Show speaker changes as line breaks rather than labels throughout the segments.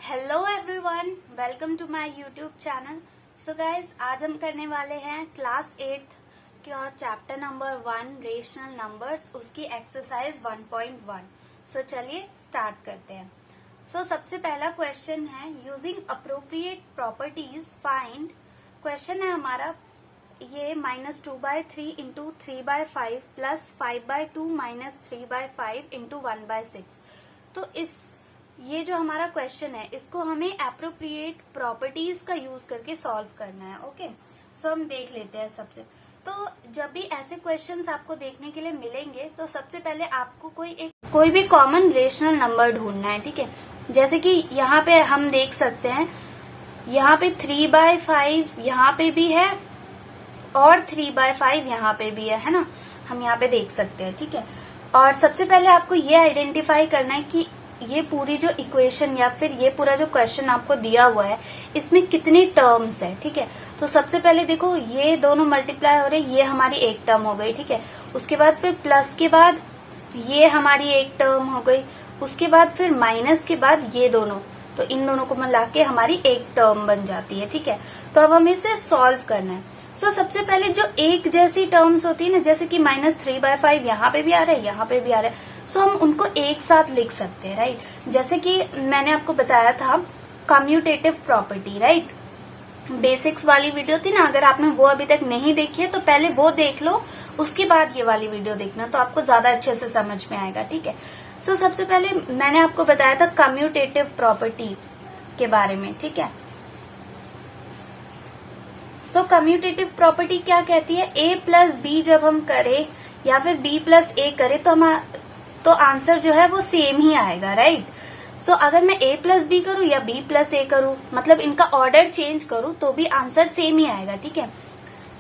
Hello everyone, welcome to my YouTube channel. So guys, आज हम करने वाले हैं क्लास 8 का चैप्टर नंबर 1 रेशनल नंबर्स, उसकी एक्सरसाइज 1.1। सो चलिए स्टार्ट करते हैं। सो सबसे पहला क्वेश्चन है, using appropriate properties find. Question है हमारा ये -2/3 इंटू 3/5 प्लस 5/2 माइनस 3/5 इंटू 1/6। तो ये जो हमारा क्वेश्चन है इसको हमें एप्रोप्रिएट प्रॉपर्टीज का यूज करके सॉल्व करना है। ओके, सो हम देख लेते हैं सबसे। तो जब भी ऐसे क्वेश्चंस आपको देखने के लिए मिलेंगे तो सबसे पहले आपको कोई भी कॉमन रेशनल नंबर ढूंढना है। ठीक है, जैसे कि यहाँ पे हम देख सकते हैं, यहाँ पे 3/5 यहाँ पे भी है और 3/5 यहाँ पे भी है ना, हम यहाँ पे देख सकते हैं। ठीक है, और सबसे पहले आपको ये आइडेंटिफाई करना है कि ये पूरी जो इक्वेशन या फिर ये पूरा जो क्वेश्चन आपको दिया हुआ है इसमें कितनी टर्म्स है। ठीक है, तो सबसे पहले देखो ये दोनों मल्टीप्लाई हो रहे, ये हमारी एक टर्म हो गई। ठीक है, उसके बाद फिर प्लस के बाद ये हमारी एक टर्म हो गई, उसके बाद फिर माइनस के बाद ये दोनों, तो इन दोनों को मिला के हमारी एक टर्म बन जाती है। ठीक है, तो अब हमें इसे सॉल्व करना है। सो सबसे पहले जो एक जैसी टर्म्स होती है ना, जैसे कि -3/5 यहाँ पे भी आ रहा है, यहाँ पे भी आ रहा है, सो हम उनको एक साथ लिख सकते हैं। राइट, जैसे कि मैंने आपको बताया था कम्यूटेटिव प्रॉपर्टी। राइट, बेसिक्स वाली वीडियो थी ना, अगर आपने वो अभी तक नहीं देखी है तो पहले वो देख लो, उसके बाद ये वाली वीडियो देखना, तो आपको ज्यादा अच्छे से समझ में आएगा। ठीक है, सो सबसे पहले मैंने आपको बताया था कम्यूटेटिव प्रॉपर्टी के बारे में। ठीक है, सो कम्यूटेटिव प्रॉपर्टी क्या कहती है, a प्लस बी जब हम करें या फिर b प्लस ए करें तो आंसर जो है वो सेम ही आएगा। राइट, सो अगर मैं a प्लस बी करूं या b प्लस ए करूं, मतलब इनका ऑर्डर चेंज करूं तो भी आंसर सेम ही आएगा। ठीक है,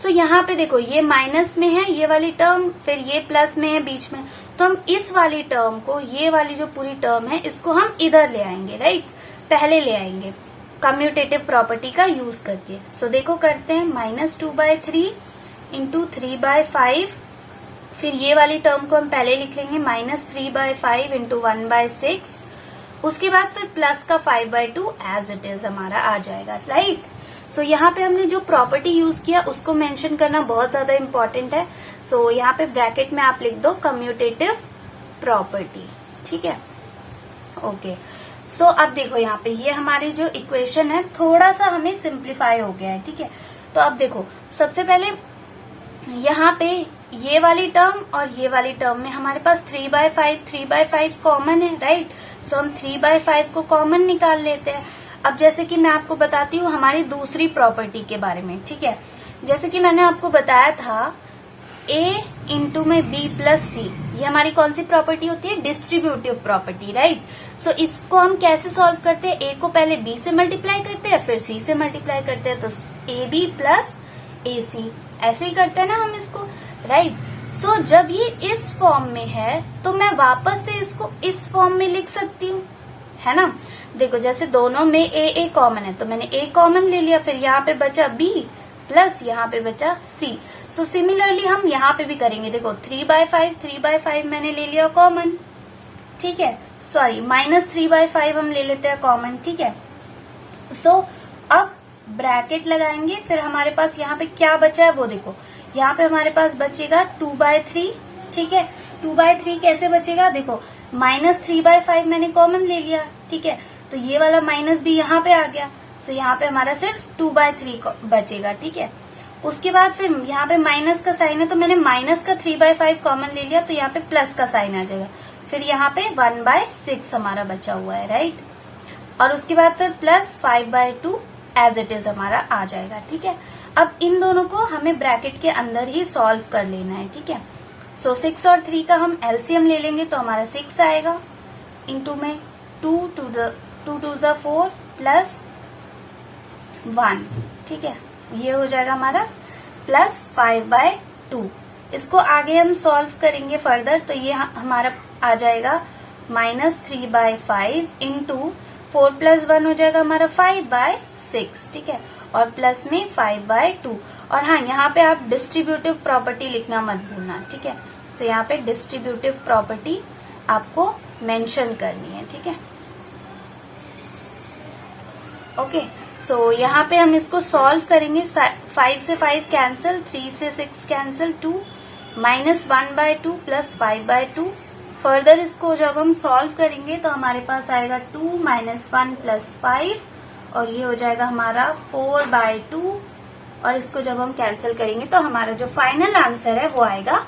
सो यहाँ पे देखो ये माइनस में है ये वाली टर्म, फिर ये प्लस में है बीच में, तो हम इस वाली टर्म को, ये वाली जो पूरी टर्म है इसको हम इधर ले आएंगे। राइट, पहले ले आएंगे कम्यूटेटिव प्रॉपर्टी का यूज करके। सो देखो करते हैं, -2/3 इंटू 3/5, फिर ये वाली टर्म को हम पहले लिख लेंगे -3/5 इंटू 1/6, उसके बाद फिर प्लस का 5/2 एज इट इज हमारा आ जाएगा। राइट, सो यहाँ पे हमने जो प्रॉपर्टी यूज किया उसको मेंशन करना बहुत ज्यादा इंपॉर्टेंट है। सो यहाँ पे ब्रैकेट में आप लिख दो कम्यूटेटिव प्रॉपर्टी। ठीक है, ओके। सो अब देखो यहाँ पे ये हमारी जो इक्वेशन है थोड़ा सा हमें सिंप्लीफाई हो गया है। ठीक है, तो अब देखो सबसे पहले यहाँ पे ये वाली टर्म और ये वाली टर्म में हमारे पास 3/5 कॉमन है। राइट, सो हम 3/5 को कॉमन निकाल लेते हैं। अब जैसे कि मैं आपको बताती हूँ हमारी दूसरी प्रॉपर्टी के बारे में। ठीक है, जैसे कि मैंने आपको बताया था a इंटू में b प्लस सी, ये हमारी कौन सी प्रॉपर्टी होती है, डिस्ट्रीब्यूटिव प्रॉपर्टी। राइट, सो इसको हम कैसे सॉल्व करते हैं, a को पहले b से मल्टीप्लाई करते हैं फिर c से मल्टीप्लाई करते हैं, तो ab प्लस ac ऐसे ही करते हैं ना हम इसको। राइट, सो जब ये इस फॉर्म में है तो मैं वापस से इसको इस फॉर्म में लिख सकती हूँ, है ना। देखो जैसे दोनों में a कॉमन है तो मैंने a कॉमन ले लिया, फिर यहाँ पे बचा b प्लस यहाँ पे बचा c। सो सिमिलरली हम यहाँ पे भी करेंगे। देखो 3/5 मैंने ले लिया कॉमन। ठीक है, सॉरी -3/5 हम ले लेते हैं कॉमन। ठीक है, सो अब ब्रैकेट लगाएंगे, फिर हमारे पास यहाँ पे क्या बचा है वो देखो, यहाँ पे हमारे पास बचेगा 2/3। ठीक है, 2/3 कैसे बचेगा, देखो -3/5 मैंने कॉमन ले लिया। ठीक है, तो ये वाला माइनस भी यहाँ पे आ गया, तो यहाँ पे हमारा सिर्फ 2/3 बचेगा। ठीक है, उसके बाद फिर यहाँ पे माइनस का साइन है तो मैंने माइनस का 3/5 कॉमन ले लिया, तो यहाँ पे प्लस का साइन आ जाएगा, फिर यहाँ पे 1/6 हमारा बचा हुआ है। राइट, और उसके बाद फिर प्लस 5/2 एज इट इज हमारा आ जाएगा। ठीक है, अब इन दोनों को हमें ब्रैकेट के अंदर ही सॉल्व कर लेना है। ठीक है, सो 6 और 3 का हम एलसीएम ले लेंगे तो हमारा 6 आएगा, इंटू में 2 2 × 4 प्लस 1। ठीक है, ये हो जाएगा हमारा प्लस 5/2। इसको आगे हम सॉल्व करेंगे फर्दर, तो ये हमारा आ जाएगा -3/5 इंटू 4 + 1 हो जाएगा हमारा 5/6। ठीक है, और प्लस में 5/2। और हाँ, यहाँ पे आप डिस्ट्रीब्यूटिव प्रॉपर्टी लिखना मत भूलना। ठीक है, तो यहाँ पे डिस्ट्रीब्यूटिव प्रॉपर्टी आपको मेंशन करनी है। ठीक है, ओके, सो यहाँ पे हम इसको सॉल्व करेंगे। 5 से 5 कैंसिल, 3 से 6 कैंसिल, 2 -1/2 प्लस 5/2। फर्दर इसको जब हम सॉल्व करेंगे तो हमारे पास आएगा 2 -1 प्लस 5 और ये हो जाएगा हमारा 4/2 और इसको जब हम कैंसिल करेंगे तो हमारा जो फाइनल आंसर है वो आएगा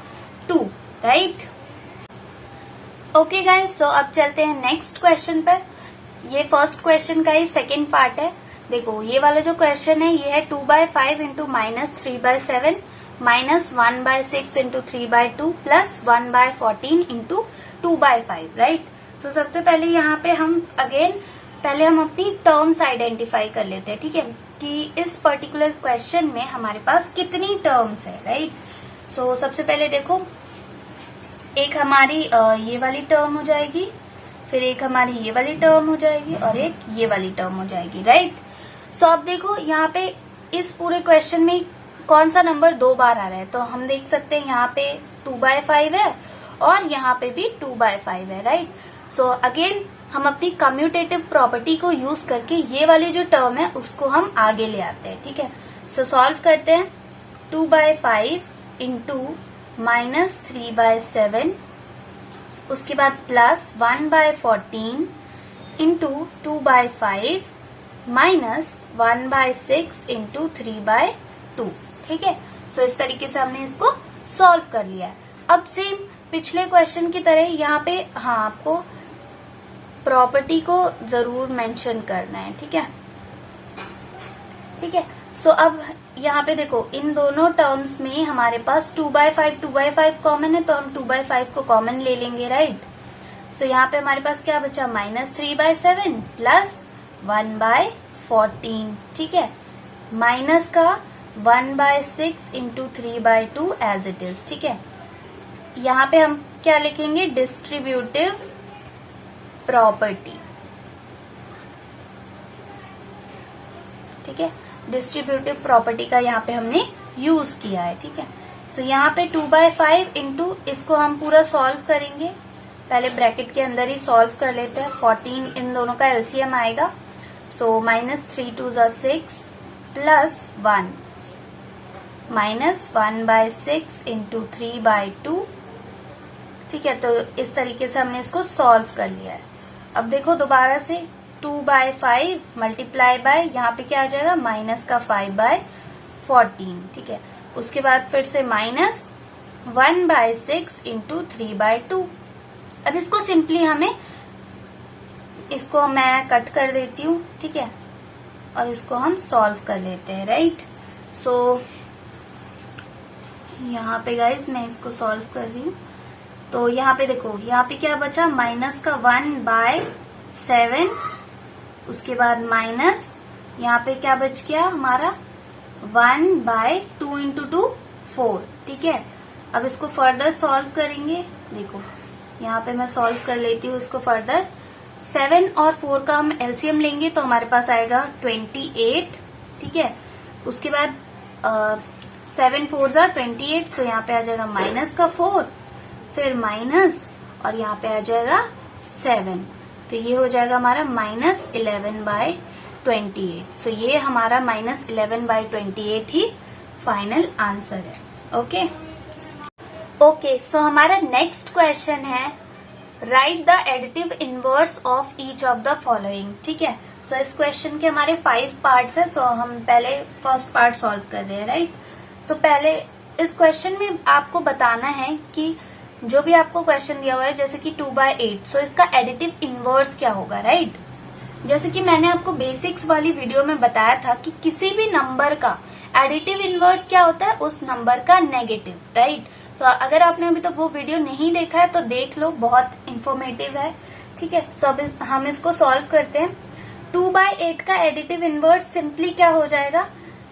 2, राइट। ओके गाइस, सो अब चलते हैं नेक्स्ट क्वेश्चन पर। ये फर्स्ट क्वेश्चन का ही सेकेंड पार्ट है। देखो ये वाला जो क्वेश्चन है ये है 2/5 into -3/7 -1/6 into 3/2 plus 1/14 into 2/5, right. So सबसे पहले यहाँ पे हम पहले हम अपनी टर्म्स आइडेंटिफाई कर लेते हैं, ठीक है, कि इस पर्टिकुलर क्वेश्चन में हमारे पास कितनी टर्म्स है, राइट। सो सबसे पहले देखो, एक हमारी ये वाली टर्म हो जाएगी, फिर एक हमारी ये वाली टर्म हो जाएगी और एक ये वाली टर्म हो जाएगी, राइट। सो अब देखो यहाँ पे इस पूरे क्वेश्चन में कौन सा नंबर 2 बार आ रहा है, तो हम देख सकते हैं यहाँ पे 2/5 है और यहाँ पे भी 2/5 है, राइट। सो अगेन हम अपनी कम्यूटेटिव प्रॉपर्टी को यूज करके ये वाली जो टर्म है उसको हम आगे ले आते हैं, ठीक है। सो सॉल्व करते हैं। 2/5 इंटू -3/7, उसके बाद प्लस 1/14 इंटू 2/5 माइनस 1/6 इंटू 3/2, ठीक है। सो इस तरीके से हमने इसको सॉल्व कर लिया है। अब सेम पिछले क्वेश्चन की तरह यहाँ पे आपको प्रॉपर्टी को जरूर मेंशन करना है, ठीक है, ठीक है। सो अब यहाँ पे देखो इन दोनों टर्म्स में हमारे पास 2/5 कॉमन है तो हम 2/5 को कॉमन ले लेंगे, राइट। सो यहाँ पे हमारे पास क्या बचा, -3/7 प्लस 1/14, ठीक है, माइनस का 1/6 इंटू 3/2 एज इट इज, ठीक है। यहाँ पे हम क्या लिखेंगे, डिस्ट्रीब्यूटिव प्रॉपर्टी, ठीक है, डिस्ट्रीब्यूटिव प्रॉपर्टी का यहाँ पे हमने यूज किया है, ठीक है। तो यहाँ पे 2/5 इंटू इसको हम पूरा सॉल्व करेंगे, पहले ब्रैकेट के अंदर ही सॉल्व कर लेते हैं। 14 इन दोनों का एलसीएम आएगा, सो -3 2 6 प्लस 1 माइनस 1/6 इंटू 3/2, ठीक है। तो इस तरीके से हमने इसको सॉल्व कर लिया है। अब देखो दोबारा से 2/5 मल्टीप्लाई बाय यहाँ पे क्या आ जाएगा, माइनस का 5/14, ठीक है। उसके बाद फिर से माइनस 1/6 इंटू 3/2। अब इसको सिंपली इसको मैं कट कर देती हूँ, ठीक है, और इसको हम सॉल्व कर लेते हैं, राइट। सो यहाँ पे गाइज मैं इसको सॉल्व कर रही हूँ। तो यहाँ पे देखो, यहाँ पे क्या बचा, माइनस का 1/7, उसके बाद माइनस यहाँ पे क्या बच गया हमारा 1/2 इंटू 2 4, ठीक है। अब इसको फर्दर सॉल्व करेंगे। देखो यहाँ पे मैं सॉल्व कर लेती हूँ इसको फर्दर। 7 और 4 का हम एलसीएम लेंगे तो हमारे पास आएगा 28, ठीक है। उसके बाद 7 4 28, सो यहाँ पे आ जाएगा माइनस का 4, फिर माइनस और यहाँ पे आ जाएगा 7, तो ये हो जाएगा हमारा -11/28। सो ये हमारा -11/28 ही फाइनल आंसर है, ओके। ओके, सो हमारा नेक्स्ट क्वेश्चन है, right the additive inverse of each of the following, ठीक है। सो इस क्वेश्चन के हमारे 5 पार्ट्स हैं, सो हम पहले फर्स्ट पार्ट सॉल्व कर रहे हैं, राइट। सो पहले इस क्वेश्चन में आपको बताना है कि जो भी आपको क्वेश्चन दिया हुआ है, जैसे कि 2/8, सो इसका एडिटिव इनवर्स क्या होगा, राइट। जैसे कि मैंने आपको बेसिक्स वाली वीडियो में बताया था कि किसी भी नंबर का एडिटिव इनवर्स क्या होता है, उस नंबर का नेगेटिव, राइट। तो अगर आपने अभी तक वो वीडियो नहीं देखा है तो देख लो, बहुत इंफॉर्मेटिव है, ठीक है। सो अब हम इसको सॉल्व करते हैं। 2/8 का एडिटिव इनवर्स सिंपली क्या हो जाएगा,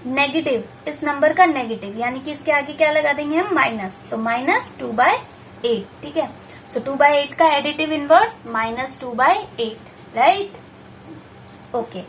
नेगेटिव, इस नंबर का नेगेटिव, यानी कि इसके आगे क्या लगा देंगे हम, माइनस, तो -2/8, ठीक है। सो 2/8 का एडिटिव इनवर्स -2/8, राइट, ओके।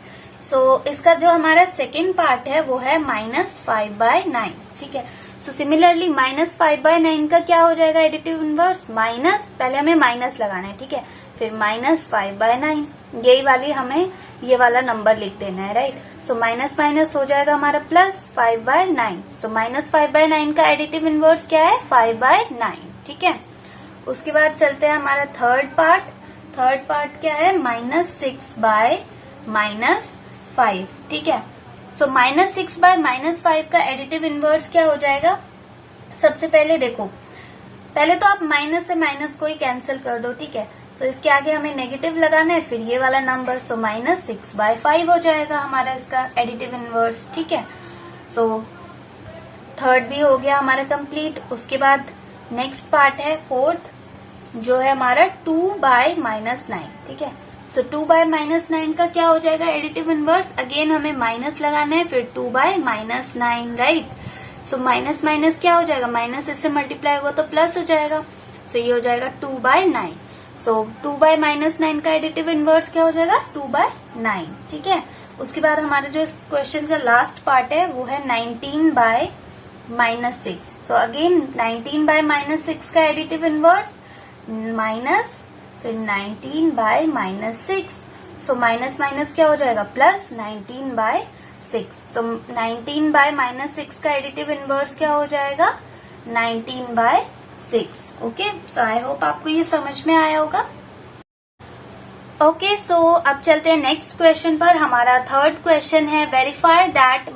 सो इसका जो हमारा सेकेंड पार्ट है वो है -5/9, ठीक है। सो सिमिलरली -5/9 का क्या हो जाएगा एडिटिव इनवर्स, माइनस, पहले हमें माइनस लगाना है, ठीक है, फिर -5/9, यही वाली हमें ये वाला नंबर लिख देना है, राइट। सो माइनस माइनस हो जाएगा हमारा प्लस 5/9। सो माइनस 5/9 का एडिटिव इनवर्स क्या है? 5/9, ठीक है। उसके बाद चलते हैं हमारा थर्ड पार्ट क्या है? -6/-5, ठीक है। सो -6/-5 का एडिटिव इनवर्स क्या हो जाएगा? सबसे पहले देखो, पहले तो आप माइनस से माइनस को ही कैंसिल कर दो, ठीक है। तो इसके आगे हमें नेगेटिव लगाना है, फिर ये वाला नंबर। सो -6/5 हो जाएगा हमारा इसका एडिटिव इनवर्स, ठीक है। सो थर्ड भी हो गया हमारा कंप्लीट। उसके बाद नेक्स्ट पार्ट है फोर्थ, जो है हमारा 2/-9, ठीक है। सो 2/-9 का क्या हो जाएगा एडिटिव इनवर्स? अगेन हमें माइनस लगाना है, फिर 2/-9, राइट। सो माइनस माइनस क्या हो जाएगा? माइनस इससे मल्टीप्लाई होगा तो प्लस हो जाएगा। सो ये हो जाएगा 2/9। सो 2/-9 का एडिटिव इनवर्स क्या हो जाएगा? 2/9, ठीक है। उसके बाद हमारा जो इस क्वेश्चन का लास्ट पार्ट है वो है 19/-6। तो अगेन 19/-6 का एडिटिव इनवर्स माइनस, फिर 19/-6। सो माइनस माइनस क्या हो जाएगा? प्लस 19/6। सो 19/-6 का एडिटिव इनवर्स क्या हो जाएगा? 19/6। ओके, सो आई होप आपको ये समझ में आया होगा। ओके, सो अब चलते हैं नेक्स्ट क्वेश्चन पर। हमारा थर्ड क्वेश्चन है verify that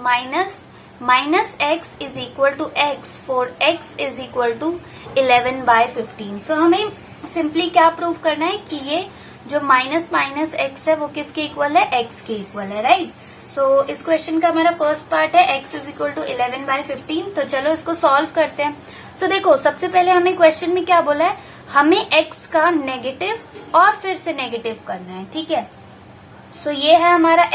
-x is equal to x for x is equal to 11/15। So हमें सिंपली क्या प्रूव करना है कि ये जो -x है वो किसके इक्वल है? x के इक्वल है, राइट। सो इस क्वेश्चन का हमारा फर्स्ट पार्ट है x इज इक्वल टू 11/15। तो चलो इसको सॉल्व करते हैं। सो देखो, सबसे पहले हमें क्वेश्चन में क्या बोला है? हमें x का नेगेटिव और फिर से नेगेटिव करना है, ठीक है। सो ये है हमारा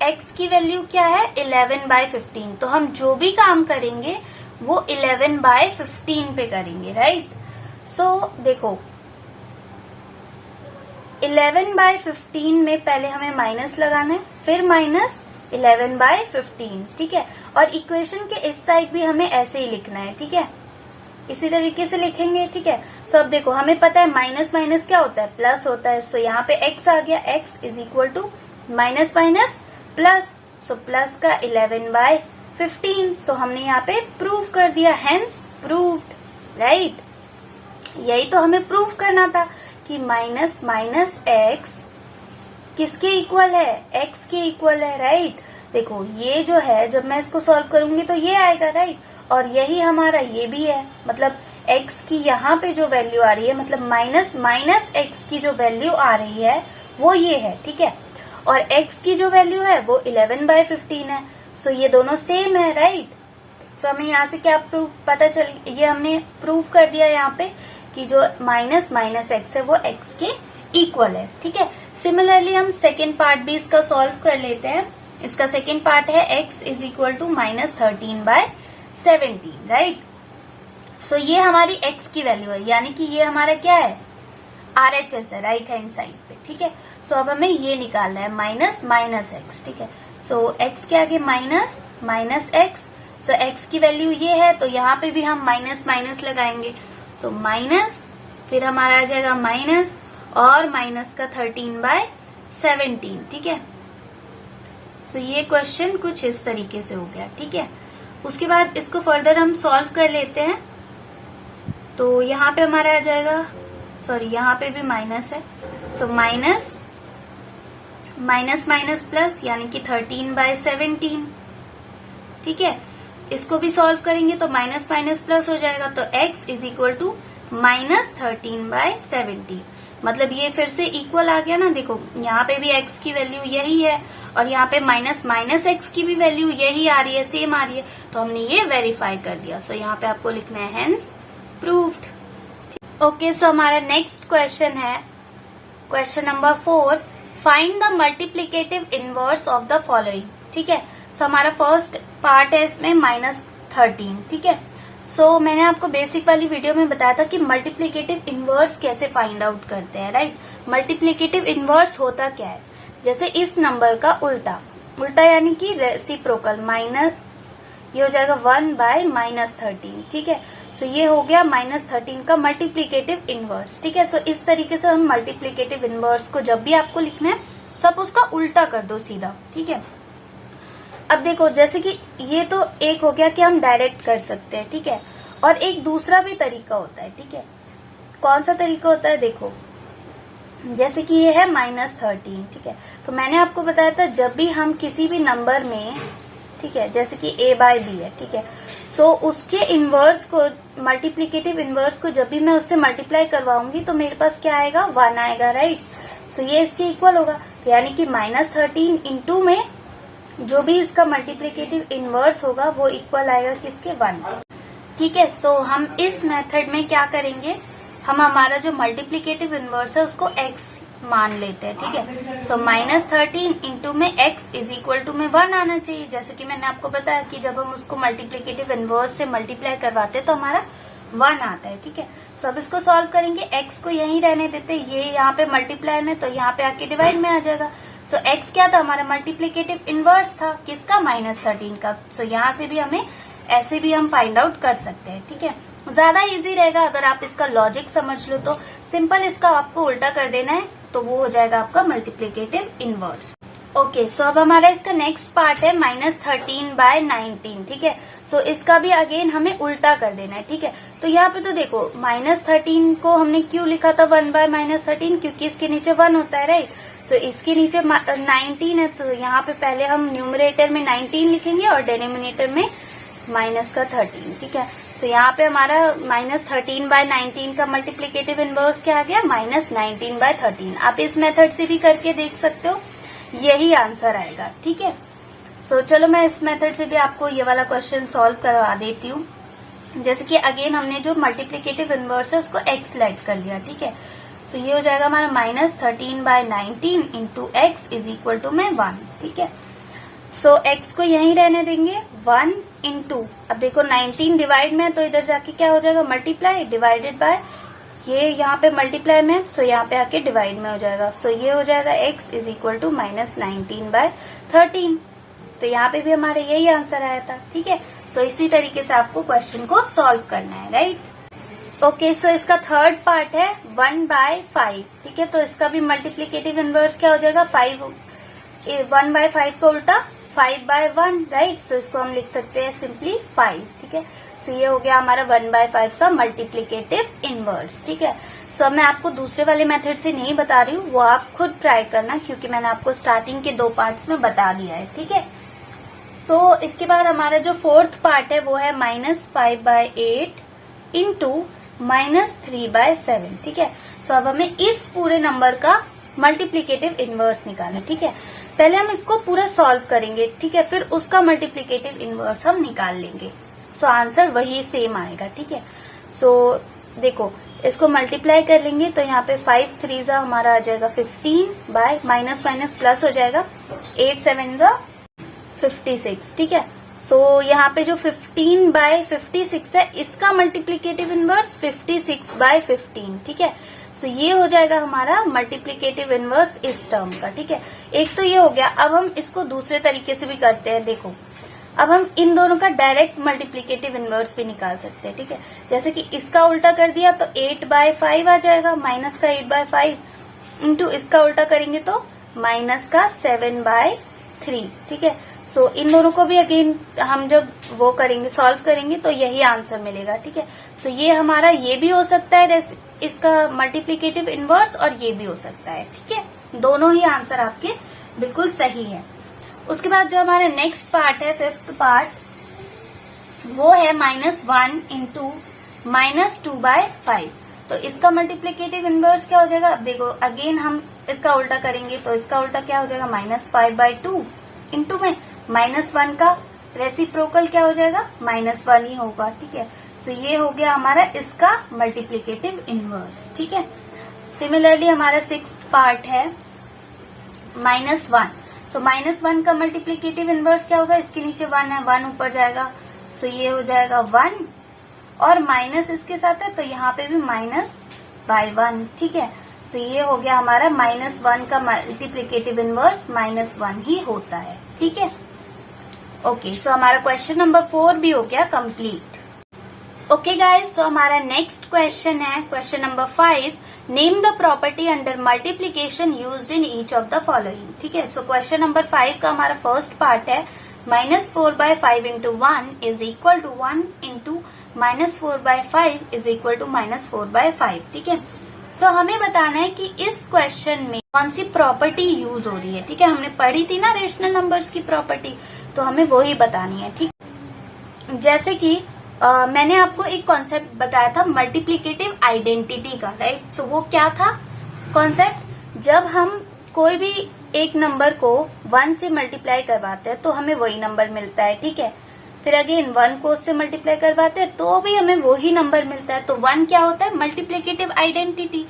x की वैल्यू क्या है? 11/15। तो हम जो भी काम करेंगे वो 11/15 पे करेंगे, राइट। सो देखो, 11/15 में पहले हमें माइनस लगाना है, फिर -11/15, ठीक है। और इक्वेशन के इस साइड भी हमें ऐसे ही लिखना है, ठीक है। इसी तरीके से लिखेंगे, ठीक है। सो अब देखो, हमें पता है माइनस माइनस क्या होता है? प्लस होता है। सो यहाँ पे x आ गया, x is equal to minus minus plus. So plus का 11/15। सो हमने यहाँ पे प्रूव कर दिया, हेंस प्रूव्ड, राइट। यही तो हमें प्रूव करना था कि माइनस माइनस एक्स किसके इक्वल है? x के इक्वल है, राइट। देखो, ये जो है जब मैं इसको सॉल्व करूंगी तो ये आएगा, राइट। और यही हमारा ये भी है, मतलब x की यहाँ पे जो वैल्यू आ रही है, मतलब माइनस x की जो वैल्यू आ रही है वो ये है, ठीक है। और x की जो वैल्यू है वो 11/15 है। सो ये दोनों सेम है, राइट। सो हमें यहाँ से क्या प्रूफ पता चल, ये हमने प्रूफ कर दिया यहाँ पे कि जो माइनस x है वो x के इक्वल है, ठीक है। सिमिलरली हम सेकेंड पार्ट भी इसका सॉल्व कर लेते हैं। इसका सेकेंड पार्ट है x is equal to -13/17, right. So ये हमारी x की वैल्यू है, यानी कि ये हमारा क्या है? RHS है, राइट हैंड साइड पे, ठीक है। सो अब हमें ये निकालना है माइनस x, ठीक है। सो x के आगे माइनस x। सो x की वैल्यू ये है, तो यहाँ पे भी हम माइनस लगाएंगे। सो माइनस, फिर हमारा आ जाएगा माइनस और माइनस का 13/17, ठीक है। सो ये क्वेश्चन कुछ इस तरीके से हो गया, ठीक है। उसके बाद इसको फर्दर हम सॉल्व कर लेते हैं। तो यहाँ पे हमारा आ जाएगा, सॉरी यहाँ पे भी माइनस है। सो माइनस प्लस, यानी कि 13/17, ठीक है। इसको भी सॉल्व करेंगे तो माइनस प्लस हो जाएगा। तो x इज इक्वल टू -13/17, मतलब ये फिर से इक्वल आ गया ना। देखो, यहाँ पे भी x की वैल्यू यही है और यहाँ पे माइनस x की भी वैल्यू यही आ रही है, सेम आ रही है। तो हमने ये वेरीफाई कर दिया। सो यहाँ पे आपको लिखना है हेंस प्रूव्ड। ओके, सो हमारा नेक्स्ट क्वेश्चन है question number 4, find the multiplicative inverse of the following, ठीक है। सो हमारा फर्स्ट पार्ट है इसमें -13, ठीक है। सो मैंने आपको बेसिक वाली वीडियो में बताया था कि मल्टीप्लीकेटिव इनवर्स कैसे फाइंड आउट करते हैं, राइट। मल्टीप्लीकेटिव इनवर्स होता क्या है? जैसे इस नंबर का उल्टा यानी कि रेसिप्रोकल, माइनस, ये हो जाएगा 1/-13, ठीक है। सो ये हो गया -13 का मल्टीप्लीकेटिव इनवर्स, ठीक है। सो इस तरीके से हम मल्टीप्लीकेटिव इनवर्स को जब भी आपको लिखना है सब उसका उल्टा कर दो सीधा, ठीक है। अब देखो जैसे कि ये तो एक हो गया कि हम डायरेक्ट कर सकते हैं, ठीक है, और एक दूसरा भी तरीका होता है, ठीक है। कौन सा तरीका होता है, देखो जैसे कि ये है -13, ठीक है। तो मैंने आपको बताया था जब भी हम किसी भी नंबर में, ठीक है, जैसे कि a/b है, ठीक है, सो उसके इनवर्स को, मल्टीप्लीकेटिव इनवर्स को जब भी मैं उससे मल्टीप्लाई करवाऊंगी तो मेरे पास क्या आएगा, 1 आएगा, राइट। सो ये इसके इक्वल होगा, तो यानी कि -13 इंटू में जो भी इसका मल्टीप्लीकेटिव इनवर्स होगा वो इक्वल आएगा किसके, 1, ठीक है। सो हम इस मेथड में क्या करेंगे, हम हमारा जो मल्टीप्लीकेटिव इनवर्स है उसको x मान लेते हैं, ठीक है। सो -13 इंटू में x इज इक्वल टू में 1 आना चाहिए, जैसे कि मैंने आपको बताया कि जब हम उसको मल्टीप्लीकेटिव इनवर्स से मल्टीप्लाई करवाते हैं तो हमारा 1 आता है, ठीक है। सो अब इसको सॉल्व करेंगे, x को यहीं रहने देते, ये यहाँ पे मल्टीप्लाई में, तो यहाँ पे आके डिवाइड में आ जाएगा। सो x क्या था, हमारा मल्टीप्लीकेटिव इनवर्स था, किसका, -13 का। सो यहाँ से भी हमें ऐसे भी हम फाइंड आउट कर सकते हैं, ठीक है। ज्यादा इजी रहेगा अगर आप इसका लॉजिक समझ लो तो, सिंपल इसका आपको उल्टा कर देना है तो वो हो जाएगा आपका मल्टीप्लीकेटिव इनवर्स। ओके, सो अब हमारा इसका नेक्स्ट पार्ट है -13/19, ठीक है। तो इसका भी अगेन हमें उल्टा कर देना है, ठीक है। तो यहाँ पे तो देखो -13 को हमने क्यों लिखा था 1/-13, क्योंकि इसके नीचे 1 होता है, राइट। तो इसके नीचे 19 है, तो यहाँ पे पहले हम न्यूमरेटर में 19 लिखेंगे और डिनोमिनेटर में -13, ठीक है। तो यहाँ पे हमारा -13/19 का मल्टीप्लीकेटिव इनवर्स क्या आ गया, -19/13। आप इस मेथड से भी करके देख सकते हो, यही आंसर आएगा, ठीक है। तो चलो मैं इस मेथड से भी आपको ये वाला क्वेश्चन सॉल्व करवा देती हूँ। जैसे कि अगेन हमने जो मल्टीप्लीकेटिव इनवर्स है उसको x सेलेक्ट कर लिया, ठीक है। तो ये हो जाएगा हमारा -13/19 into x is equal to में 1, ठीक है। सो x को यहीं रहने देंगे, 1 इंटू, अब देखो 19 डिवाइड में, तो इधर जाके क्या हो जाएगा, मल्टीप्लाई, डिवाइडेड बाय, ये यहाँ पे मल्टीप्लाई में, सो यहाँ पे आके डिवाइड में हो जाएगा। सो ये हो जाएगा x इज इक्वल टू -19/13। तो यहाँ पे भी हमारे यही आंसर आया था, ठीक है। तो इसी तरीके से आपको क्वेश्चन को सॉल्व करना है, राइट। ओके, सो इसका थर्ड पार्ट है 1/5, ठीक है। तो इसका भी मल्टीप्लीकेटिव इनवर्स क्या हो जाएगा, 1/5 का उल्टा 5/1, राइट। सो इसको हम लिख सकते हैं सिंपली 5, ठीक है। सो ये हो गया हमारा 1/5 का मल्टीप्लीकेटिव इनवर्स, ठीक है। सो अब मैं आपको दूसरे वाले मेथड से नहीं बता रही हूँ, वो आप खुद ट्राई करना, क्योंकि मैंने आपको स्टार्टिंग के 2 पार्ट्स में बता दिया है, ठीक है। सो इसके बाद हमारा जो फोर्थ पार्ट है वो है -5/8 इंटू -3/7, ठीक है। सो अब हमें इस पूरे नंबर का मल्टीप्लीकेटिव इनवर्स निकालना है, ठीक है। पहले हम इसको पूरा सॉल्व करेंगे, ठीक है, फिर उसका मल्टीप्लीकेटिव इनवर्स हम निकाल लेंगे। सो आंसर वही सेम आएगा, ठीक है। सो देखो इसको मल्टीप्लाई कर लेंगे तो यहाँ पे 5 3 हमारा आ जाएगा 15 बाय माइनस प्लस हो जाएगा 8 7 56, ठीक है। सो यहाँ पे जो 15/56 है इसका मल्टीप्लीकेटिव इनवर्स 56/15, ठीक है। सो ये हो जाएगा हमारा मल्टीप्लीकेटिव इनवर्स इस टर्म का, ठीक है। एक तो ये हो गया। अब हम इसको दूसरे तरीके से भी करते हैं, देखो अब हम इन दोनों का डायरेक्ट मल्टीप्लीकेटिव इनवर्स भी निकाल सकते हैं, ठीक है। जैसे कि इसका उल्टा कर दिया तो 8/5 आ जाएगा, माइनस का 8/5 इंटू इसका उल्टा करेंगे तो माइनस का 7/3, ठीक है। सो इन दोनों को भी अगेन हम जब वो करेंगे सॉल्व करेंगे तो यही आंसर मिलेगा, ठीक है। सो ये हमारा ये भी हो सकता है इसका मल्टीप्लीकेटिव इनवर्स और ये भी हो सकता है, ठीक है। दोनों ही आंसर आपके बिल्कुल सही है। उसके बाद जो हमारा नेक्स्ट पार्ट है, फिफ्थ पार्ट, वो है -1 इंटू -2/5। तो इसका मल्टीप्लीकेटिव इनवर्स क्या हो जाएगा, अब देखो अगेन हम इसका उल्टा करेंगे तो इसका उल्टा क्या हो जाएगा -5/2 इंटू में -1 का रेसिप्रोकल क्या हो जाएगा -1 ही होगा, ठीक है। तो ये हो गया हमारा इसका मल्टीप्लीकेटिव इनवर्स, ठीक है। सिमिलरली हमारा सिक्स्थ पार्ट है -1। सो -1 का मल्टीप्लीकेटिव इनवर्स क्या होगा, इसके नीचे 1 है, 1 ऊपर जाएगा, सो ये हो जाएगा 1 और माइनस इसके साथ है तो यहाँ पे भी -1, ठीक है। तो ये हो गया हमारा -1 का मल्टीप्लीकेटिव इनवर्स -1 ही होता है, ठीक है। ओके, सो हमारा क्वेश्चन नंबर 4 भी हो गया कंप्लीट। ओके गाइस, तो हमारा नेक्स्ट क्वेश्चन है question number 5। Name the property under multiplication used in each of the following. ठीक है, सो क्वेश्चन नंबर 5 का हमारा फर्स्ट पार्ट है -4/5 into 1 is equal to 1 into -4/5 is equal to -4/5। ठीक है, सो हमें बताना है कि इस क्वेश्चन में कौन सी प्रॉपर्टी यूज हो रही है। ठीक है, हमने पढ़ी थी ना रेशनल नंबर्स की प्रॉपर्टी, तो हमें वो ही बतानी है। ठीक, जैसे कि मैंने आपको एक कॉन्सेप्ट बताया था मल्टीप्लिकेटिव आइडेंटिटी का, राइट। सो वो क्या था कॉन्सेप्ट? जब हम कोई भी एक नंबर को 1 से मल्टीप्लाई करवाते हैं तो हमें वही नंबर मिलता है। ठीक है, फिर अगेन 1 को उससे मल्टीप्लाई करवाते हैं तो भी हमें वही नंबर मिलता है। तो 1 क्या होता है? Multiplicative identity.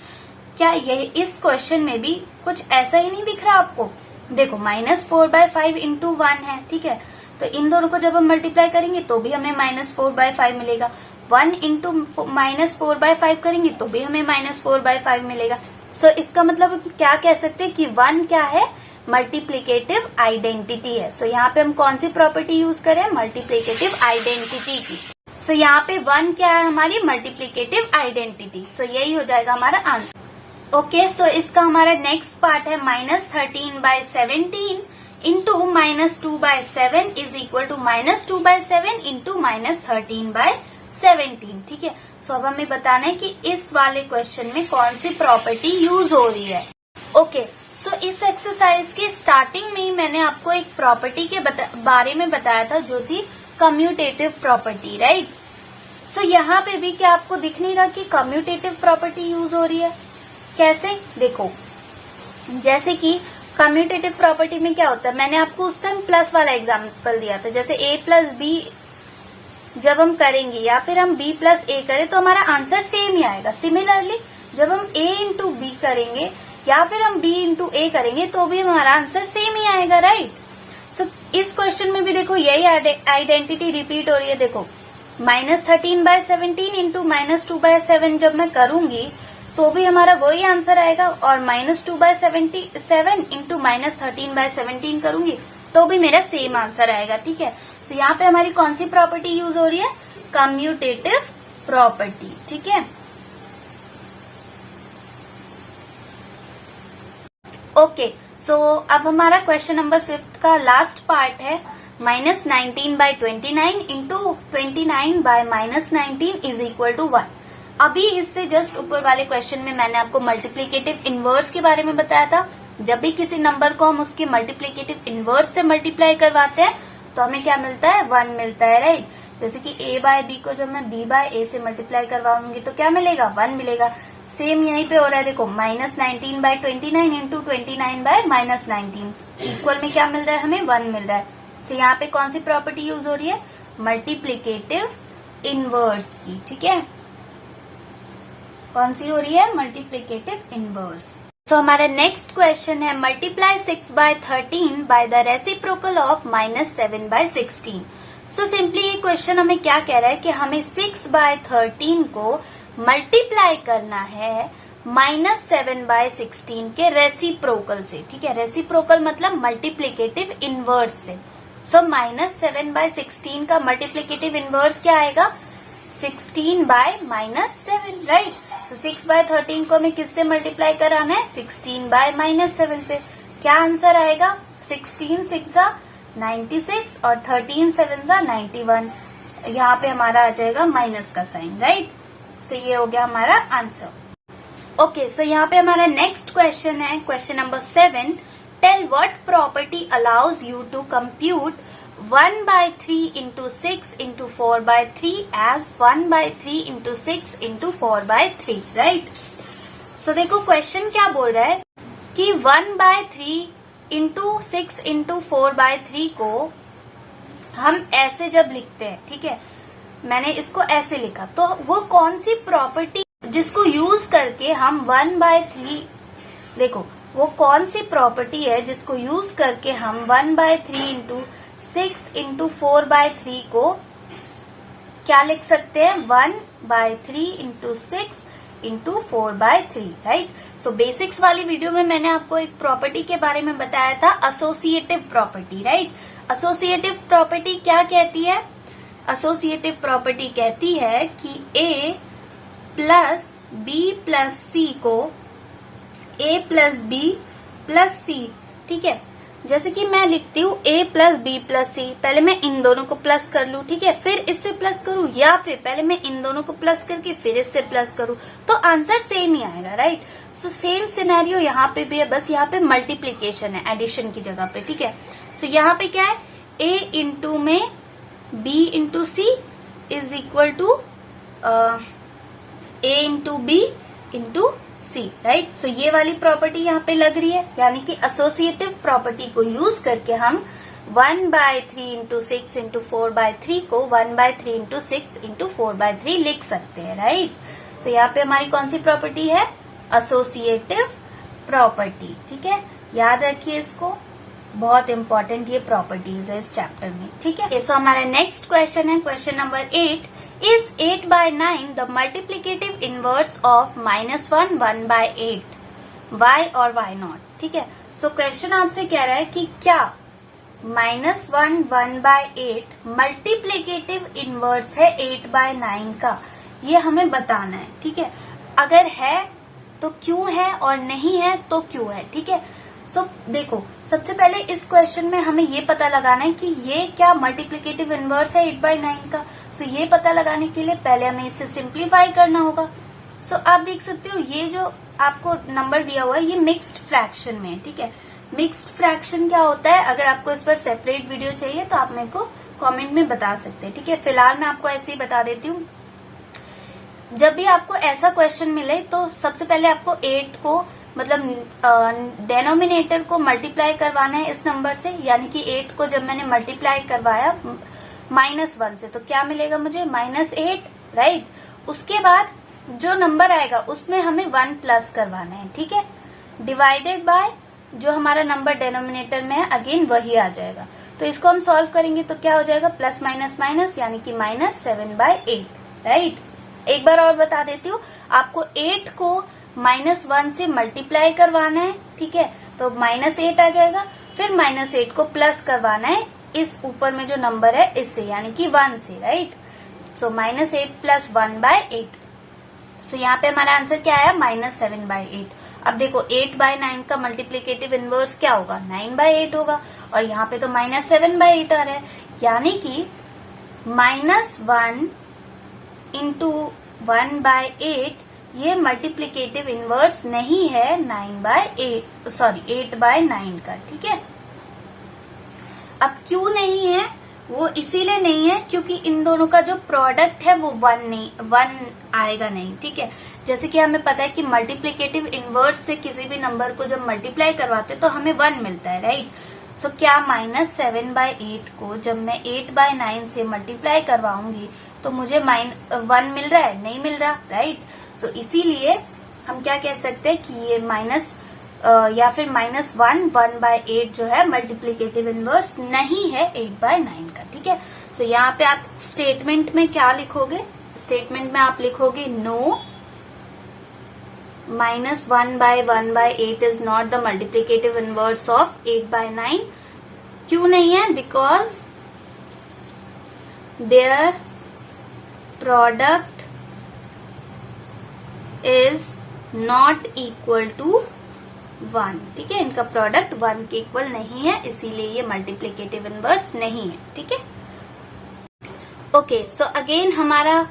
क्या ये इस क्वेश्चन में भी कुछ ऐसा ही नहीं दिख रहा आपको? देखो -4/5 इंटू 1 है। ठीक है, तो इन दोनों को जब हम मल्टीप्लाई करेंगे तो भी हमें -4/5 मिलेगा। 1 इंटू -4/5 करेंगे तो भी हमें -4/5 मिलेगा। सो इसका मतलब क्या कह सकते हैं कि 1 क्या है? मल्टीप्लिकेटिव आइडेंटिटी है। सो यहाँ पे हम कौन सी प्रॉपर्टी यूज करें? मल्टीप्लिकेटिव आइडेंटिटी की। सो यहाँ पे 1 क्या है? हमारी मल्टीप्लिकेटिव आइडेंटिटी। सो यही हो जाएगा हमारा आंसर। ओके, सो इसका हमारा नेक्स्ट पार्ट है -13/17 into -2/7 is equal to -2/7 into -13/17। ठीक है, सो अब हमें बताना है कि इस वाले क्वेश्चन में कौन सी प्रॉपर्टी यूज हो रही है। ओके, सो इस एक्सरसाइज के स्टार्टिंग में ही मैंने आपको एक प्रॉपर्टी के बारे में बताया था जो थी कम्यूटेटिव प्रॉपर्टी, राइट। सो यहाँ पे भी क्या आपको दिख नहीं रहा कि कम्यूटेटिव प्रॉपर्टी यूज हो रही है? कैसे? देखो, जैसे कि कम्यूटेटिव प्रॉपर्टी में क्या होता है, मैंने आपको उस टाइम प्लस वाला एग्जांपल दिया था। जैसे a प्लस बी जब हम करेंगे या फिर हम b प्लस a करें तो हमारा आंसर सेम ही आएगा। सिमिलरली जब हम a इंटू बी करेंगे या फिर हम b इंटू a करेंगे तो भी हमारा आंसर सेम ही आएगा, राइट। तो इस क्वेश्चन में भी देखो यही आइडेंटिटी रिपीट हो रही है। देखो -13/17 इंटू -2/7 जब मैं करूंगी तो भी हमारा वही आंसर आएगा, और -2/7 इंटू -13/17 करूंगी तो भी मेरा सेम आंसर आएगा। ठीक है, तो यहाँ पे हमारी कौन सी प्रॉपर्टी यूज हो रही है? Commutative property. ठीक है, ओके, सो अब हमारा क्वेश्चन नंबर 5 का लास्ट पार्ट है -19/29 इंटू 29/-19 इज इक्वल टू 1। अभी इससे जस्ट ऊपर वाले क्वेश्चन में मैंने आपको मल्टीप्लिकेटिव इनवर्स के बारे में बताया था। जब भी किसी नंबर को हम उसके मल्टीप्लिकेटिव इनवर्स से मल्टीप्लाई करवाते हैं तो हमें क्या मिलता है? 1 मिलता है, राइट। जैसे कि a/b को जब मैं b/a से मल्टीप्लाई करवाऊंगी तो क्या मिलेगा? 1 मिलेगा। सेम यहीं पे हो रहा है। देखो -19/29 इंटू 29/-19 इक्वल में क्या मिल रहा है? हमें 1 मिल रहा है। तो यहाँ पे कौन सी प्रॉपर्टी यूज हो रही है? मल्टीप्लिकेटिव इनवर्स की। ठीक है, कौन सी हो रही है? Multiplicative inverse. सो हमारा नेक्स्ट क्वेश्चन है multiply 6/13 by the reciprocal of -7/16। So simply ये क्वेश्चन हमें क्या कह रहा है कि हमें 6/13 को मल्टीप्लाई करना है -7/16 के रेसिप्रोकल से। ठीक है, रेसिप्रोकल मतलब मल्टीप्लिकेटिव इनवर्स से। सो -7/16 का मल्टीप्लिकेटिव इनवर्स क्या आएगा? 16/-7, राइट। तो 6/13 को हमें किससे मल्टीप्लाई कराना है? 16/-7 से। क्या आंसर आएगा? 16 6 96 और 13 7 91। यहाँ पे हमारा आ जाएगा माइनस का साइन, राइट। सो ये हो गया हमारा आंसर। ओके, सो यहाँ पे हमारा नेक्स्ट क्वेश्चन है question number 7। Tell what property allows you to compute 1/3 into 6 into 4/3 as 1/3 into 6 into 4/3, right. So देखो क्वेश्चन क्या बोल रहा है कि 1/3 into 6 into 4/3 को हम ऐसे जब लिखते हैं, ठीक है, मैंने इसको ऐसे लिखा, तो वो कौन सी प्रॉपर्टी जिसको यूज करके हम 1/3, देखो वो कौन सी प्रॉपर्टी है जिसको यूज करके हम 1/3 into 6 into 4/3 को क्या लिख सकते हैं? 1/3 into 6 into 4/3, राइट। सो बेसिक्स वाली वीडियो में मैंने आपको एक प्रॉपर्टी के बारे में बताया था, associative property, right. Associative property क्या कहती है? एसोसिएटिव प्रॉपर्टी कहती है कि A प्लस बी प्लस सी को A प्लस बी प्लस सी, ठीक है, जैसे कि मैं लिखती हूँ A प्लस बी प्लस सी, पहले मैं इन दोनों को प्लस कर लूँ, ठीक है, फिर इससे प्लस करूँ, या फिर पहले मैं इन दोनों को प्लस करके फिर इससे प्लस करूँ, तो आंसर सेम ही आएगा, राइट। सो सेम सिनेरियो यहाँ पे भी है, बस यहाँ पे मल्टीप्लीकेशन है एडिशन की जगह पे, ठीक है। सो यहाँ पे क्या है, A इंटू में B into C is equal to A into B into C, right. So ये वाली प्रॉपर्टी यहाँ पे लग रही है, यानी कि एसोसिएटिव प्रॉपर्टी को यूज करके हम 1/3 इंटू 6 इंटू 4/3 को 1/3 इंटू 6 इंटू 4/3 लिख सकते हैं, राइट। तो यहाँ पे हमारी कौन सी प्रॉपर्टी है, एसोसिएटिव प्रॉपर्टी, ठीक है, याद रखिए इसको, बहुत इंपॉर्टेंट ये प्रॉपर्टीज है इस चैप्टर में, ठीक है। सो हमारा नेक्स्ट क्वेश्चन है question number 8, is 8/9 the multiplicative inverse of -1 1/8, y और y नॉट, ठीक है। सो क्वेश्चन आपसे कह रहा है कि क्या -1 1/8 मल्टीप्लिकेटिव इनवर्स है 8/9 का, ये हमें बताना है, ठीक है। अगर है तो क्यों है और नहीं है तो क्यों है, ठीक है। सो देखो, सबसे पहले इस क्वेश्चन में हमें ये पता लगाना है कि ये क्या मल्टीप्लिकेटिव इनवर्स है 8/9 का। सो ये पता लगाने के लिए पहले हमें इसे सिंप्लीफाई करना होगा। सो आप देख सकते हो ये जो आपको नंबर दिया हुआ है ये मिक्स्ड फ्रैक्शन में है, ठीक है। मिक्स्ड फ्रैक्शन क्या होता है, अगर आपको इस पर सेपरेट वीडियो चाहिए तो आप मेरे को कमेंट में बता सकते हैं, ठीक है। फिलहाल मैं आपको ऐसे ही बता देती हूँ, जब भी आपको ऐसा क्वेश्चन मिले तो सबसे पहले आपको 8 को मतलब डेनोमिनेटर को मल्टीप्लाई करवाना है इस नंबर से, यानी कि 8 को जब मैंने मल्टीप्लाई करवाया -1 से तो क्या मिलेगा मुझे, -8, राइट। उसके बाद जो नंबर आएगा उसमें हमें 1 प्लस करवाना है, ठीक है, डिवाइडेड बाय जो हमारा नंबर डेनोमिनेटर में है अगेन वही आ जाएगा। तो इसको हम सॉल्व करेंगे तो क्या हो जाएगा, प्लस माइनस माइनस यानी कि -7/8, राइट। एक बार और बता देती हूँ, आपको 8 को -1 से मल्टीप्लाई करवाना है, ठीक है, तो -8 आ जाएगा, फिर -8 को प्लस करवाना है इस ऊपर में जो नंबर है इससे, यानी कि 1 से, राइट। सो -8 प्लस 1/8, सो यहाँ पे हमारा आंसर क्या आया, -7/8। अब देखो 8/9 का मल्टीप्लिकेटिव इनवर्स क्या होगा, 9/8 होगा, और यहाँ पे तो -7/8 आ रहा है, यानी कि -1 इंटू 1/8 ये मल्टीप्लिकेटिव इनवर्स नहीं है 8/9 का, ठीक है। अब क्यों नहीं है, वो इसीलिए नहीं है क्योंकि इन दोनों का जो प्रोडक्ट है वो 1 आएगा नहीं, ठीक है। जैसे कि हमें पता है कि मल्टीप्लिकेटिव इनवर्स से किसी भी नंबर को जब मल्टीप्लाई करवाते तो हमें 1 मिलता है, राइट। तो क्या -7/8 को जब मैं 8/9 से मल्टीप्लाई करवाऊंगी तो मुझे 1 मिल रहा है, नहीं मिल रहा, राइट। सो इसीलिए हम क्या कह सकते हैं कि ये या फिर -1 1/8 जो है मल्टीप्लिकेटिव इनवर्स नहीं है 8/9 का, ठीक है। तो यहाँ पे आप स्टेटमेंट में क्या लिखोगे, स्टेटमेंट में आप लिखोगे no, -1/1/8 is not the multiplicative inverse of 8/9। क्यों नहीं है, because their product is not equal to 1, ठीक है, इनका प्रोडक्ट 1 के इक्वल नहीं है, इसीलिए ये मल्टीप्लिकेटिव इनवर्स नहीं है, ठीक है। ओके, सो अगेन हमारा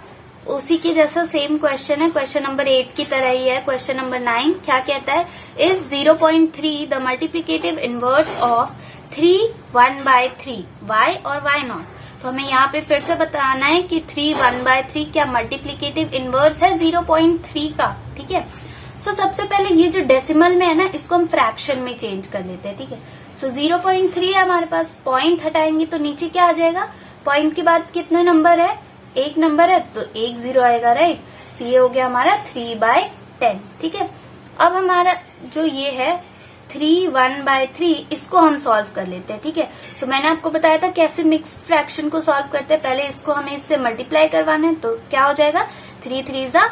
उसी के जैसा सेम क्वेश्चन है, क्वेश्चन नंबर 8 की तरह ही है। क्वेश्चन नंबर 9 क्या कहता है, is 0.3 the multiplicative inverse of 3 1/3 y और y नॉट। तो हमें यहाँ पे फिर से बताना है कि 3 1/3 क्या मल्टीप्लिकेटिव इनवर्स है 0.3 का, ठीक है। सो सबसे पहले ये जो डेसिमल में है ना, इसको हम फ्रैक्शन में चेंज कर लेते हैं, ठीक है। सो 0.3 है हमारे पास, पॉइंट हटाएंगे तो नीचे क्या आ जाएगा, पॉइंट के बाद कितने नंबर है, एक नंबर है तो 1 0 आएगा, राइट। तो ये हो गया हमारा 3/10, ठीक है। अब हमारा जो ये है 3 1/3 इसको हम सॉल्व कर लेते हैं, ठीक है। तो मैंने आपको बताया था कैसे मिक्स्ड फ्रैक्शन को सॉल्व करते हैं, पहले इसको हमें इससे मल्टीप्लाई करवाना है, तो क्या हो जाएगा 3 3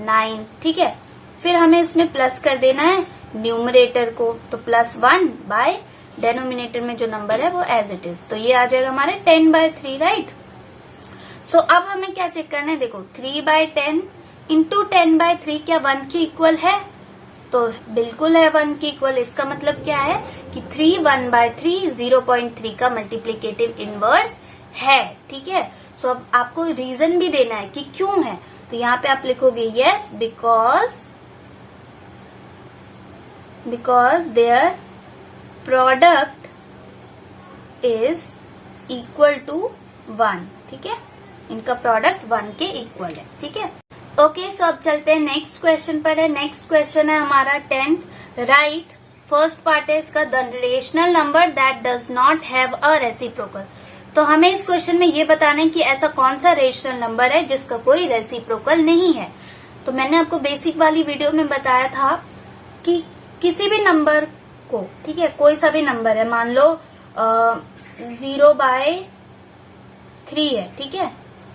9, ठीक है। फिर हमें इसमें प्लस कर देना है न्यूमरेटर को, तो +1 बाय डेनोमिनेटर में जो नंबर है वो एज इट इज, तो ये आ जाएगा हमारे 10/3, राइट। सो अब हमें क्या चेक करना है, देखो 3/10 इंटू 10/3 क्या 1 के इक्वल है? तो बिल्कुल है 1 के इक्वल। इसका मतलब क्या है कि 3 1/3 0.3 का मल्टीप्लीकेटिव इनवर्स है। ठीक है, सो अब आपको रीजन भी देना है कि क्यों है। तो यहाँ पे आप लिखोगे yes because their product is equal to 1। ठीक है, इनका प्रोडक्ट 1 के इक्वल है। ठीक है, ओके, सो अब चलते हैं नेक्स्ट क्वेश्चन पर। है नेक्स्ट क्वेश्चन है हमारा 10th। राइट, फर्स्ट पार्ट है इसका, the rational number that does not have a reciprocal. तो हमें इस क्वेश्चन में ये बताना है कि ऐसा कौन सा रेशनल नंबर है जिसका कोई रेसिप्रोकल नहीं है। तो मैंने आपको बेसिक वाली वीडियो में बताया था कि किसी भी नंबर को, ठीक है, कोई सा भी नंबर है, मान लो 0/3 है। ठीक है,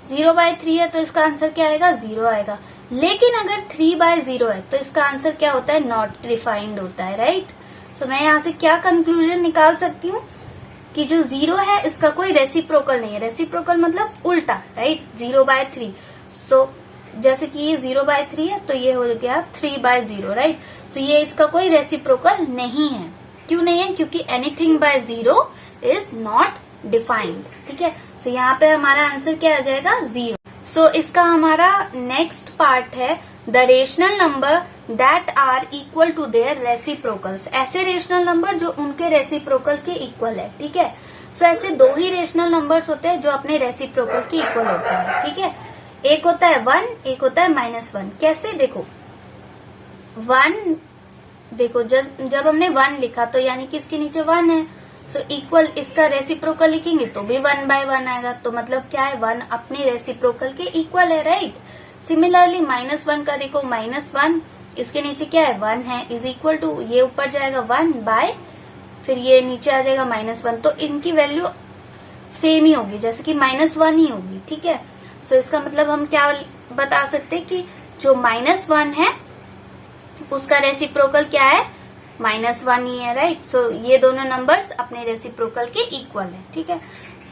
0/3 है तो इसका आंसर क्या आएगा? 0 आएगा। लेकिन अगर 3/0 है तो इसका आंसर क्या होता है? नॉट डिफाइंड होता है। राइट, तो मैं यहाँ से क्या कंक्लूजन निकाल सकती हूँ कि जो 0 है इसका कोई रेसिप्रोकल नहीं है। रेसिप्रोकल मतलब उल्टा। राइट, 0/3। सो जैसे कि ये 0/3 है तो ये हो गया 3/0। राइट, तो ये इसका कोई रेसिप्रोकल नहीं है। क्यों नहीं है? क्योंकि anything bye 0 is not defined. ठीक है, तो यहाँ पे हमारा आंसर क्या आ जाएगा? 0। सो इसका हमारा नेक्स्ट पार्ट है the rational number that are equal to their reciprocals. ऐसे रेशनल नंबर जो उनके रेसिप्रोकल के इक्वल है। ठीक है, सो ऐसे दो ही रेशनल नंबर्स होते हैं जो अपने रेसिप्रोकल के इक्वल होते हैं। ठीक है, एक होता है 1, एक होता है -1। कैसे? देखो 1, देखो जब हमने 1 लिखा तो यानी कि इसके नीचे 1 है, सो इक्वल इसका रेसिप्रोकल लिखेंगे तो भी 1/1 आएगा। तो मतलब क्या है? 1 अपने रेसिप्रोकल के इक्वल है। राइट, सिमिलरली -1 का देखो, -1 इसके नीचे क्या है? 1 है, इज इक्वल टू, ये ऊपर जाएगा 1 बाय, फिर ये नीचे आ जाएगा -1। तो इनकी वैल्यू सेम ही होगी, जैसे कि -1 ही होगी। ठीक है, सो इसका मतलब हम क्या बता सकते हैं कि जो -1 है उसका रेसिप्रोकल क्या है? -1 ही है। राइट, सो ये दोनों नंबर्स अपने रेसिप्रोकल के इक्वल है। ठीक है,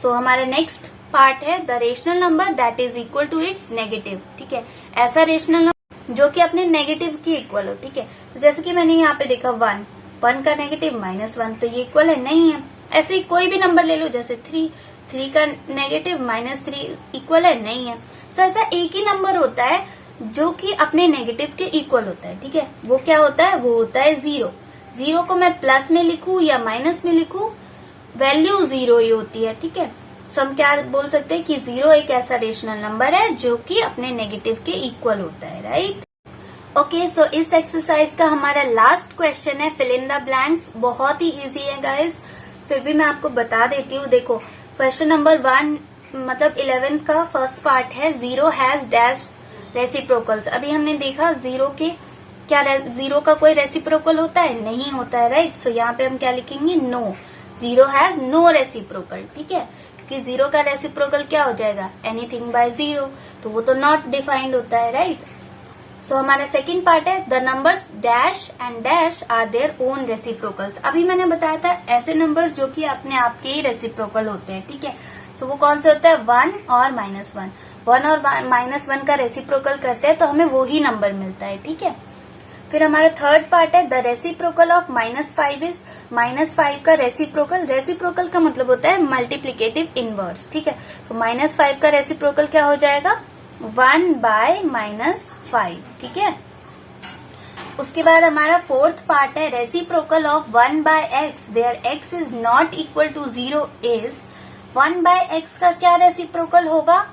सो हमारा नेक्स्ट पार्ट है the rational number that is equal to its negative. ठीक है, ऐसा रेशनल नंबर जो कि अपने नेगेटिव के इक्वल हो। ठीक है, तो जैसे कि मैंने यहाँ पे देखा 1 का नेगेटिव -1, तो ये इक्वल है? नहीं है। ऐसे ही कोई भी नंबर ले लो, जैसे 3 का नेगेटिव -3 इक्वल है? नहीं है। सो ऐसा एक ही नंबर होता है जो कि अपने नेगेटिव के इक्वल होता है। ठीक है, वो क्या होता है? वो होता है 0। 0 को मैं प्लस में लिखूं या माइनस में लिखूं, वैल्यू 0 ही होती है। ठीक है, सो हम क्या बोल सकते हैं कि 0 एक ऐसा रेशनल नंबर है जो कि अपने नेगेटिव के इक्वल होता है। राइट, ओके, सो इस एक्सरसाइज का हमारा लास्ट क्वेश्चन है फिल इन द ब्लैंक्स। बहुत ही इजी है गाइस, फिर भी मैं आपको बता देती हूँ। देखो क्वेश्चन नंबर 1 मतलब 11th का फर्स्ट पार्ट है, 0 हैज डैश रेसिप्रोकल्स। अभी हमने देखा 0 के क्या 0 का कोई रेसिप्रोकल होता है? नहीं होता है। राइट, सो यहाँ पे हम क्या लिखेंगे? No, 0 has no reciprocal. ठीक है, क्योंकि 0 का रेसिप्रोकल क्या हो जाएगा? एनीथिंग बाय 0, तो वो तो नॉट डिफाइंड होता है। राइट, सो हमारा सेकंड पार्ट है the numbers dash and dash are their own reciprocals. अभी मैंने बताया था ऐसे नंबर्स जो कि अपने आप के ही रेसिप्रोकल होते हैं। ठीक है, सो वो कौन से होता है? 1 और -1। 1 और -1 का रेसिप्रोकल करते हैं तो हमें वो ही नंबर मिलता है। ठीक है, फिर हमारा थर्ड पार्ट है द रेसिप्रोकल ऑफ -5 इज, -5 का रेसिप्रोकल, रेसिप्रोकल का मतलब होता है मल्टीप्लीकेटिव इनवर्स। ठीक है, तो -5 का रेसिप्रोकल क्या हो जाएगा? 1/-5। ठीक है, उसके बाद हमारा फोर्थ पार्ट है reciprocal of 1/x where x is not equal to 0 is, 1/x का क्या रेसिप्रोकल होगा?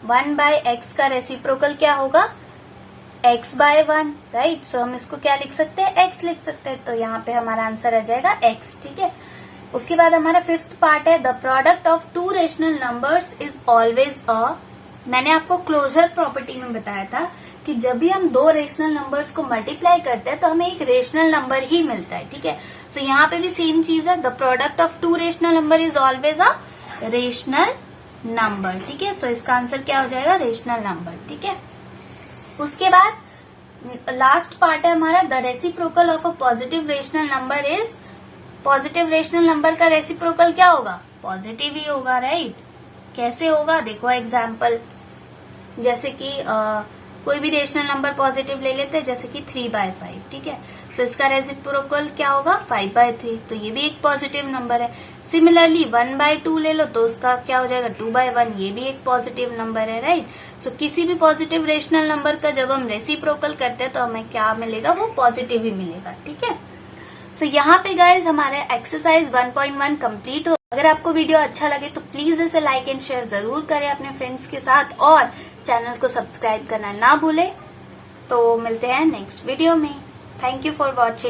1/x का रेसिप्रोकल क्या होगा? x/1। राइट, सो हम इसको क्या लिख सकते हैं? x लिख सकते हैं। तो यहाँ पे हमारा आंसर आ जाएगा x। ठीक है, उसके बाद हमारा फिफ्थ पार्ट है the product of two rational numbers is always a. मैंने आपको क्लोजर प्रॉपर्टी में बताया था कि जब भी हम दो रेशनल नंबर्स को मल्टीप्लाई करते हैं तो हमें एक रेशनल नंबर ही मिलता है। ठीक है, सो यहाँ पे भी सेम चीज है, the product of two rational number is always a rational number. ठीक है, सो इसका आंसर क्या हो जाएगा? Rational number. ठीक है, उसके बाद लास्ट पार्ट है हमारा the reciprocal of a positive rational number is, positive rational number का रेसिप्रोकल क्या होगा? पॉजिटिव ही होगा। राइट, कैसे होगा देखो एग्जाम्पल, जैसे कि कोई भी रेशनल नंबर पॉजिटिव ले लेते हैं, जैसे कि 3/5, ठीक है, तो इसका रेसिप्रोकल क्या होगा 5/3, तो ये भी एक पॉजिटिव नंबर है। सिमिलरली 1/2 ले लो तो उसका क्या हो जाएगा 2/1, ये भी एक पॉजिटिव नंबर है, राइट। सो किसी भी पॉजिटिव रेशनल नंबर का जब हम रेसिप्रोकल करते हैं तो हमें क्या मिलेगा, वो पॉजिटिव ही मिलेगा, ठीक है। सो यहाँ पे गाइज हमारे एक्सरसाइज 1.1 कंप्लीट हो। अगर आपको वीडियो अच्छा लगे तो प्लीज इसे लाइक एंड शेयर जरूर करें अपने फ्रेंड्स के साथ, और चैनल को सब्सक्राइब करना ना भूलें। तो मिलते हैं नेक्स्ट वीडियो में। Thank you for watching.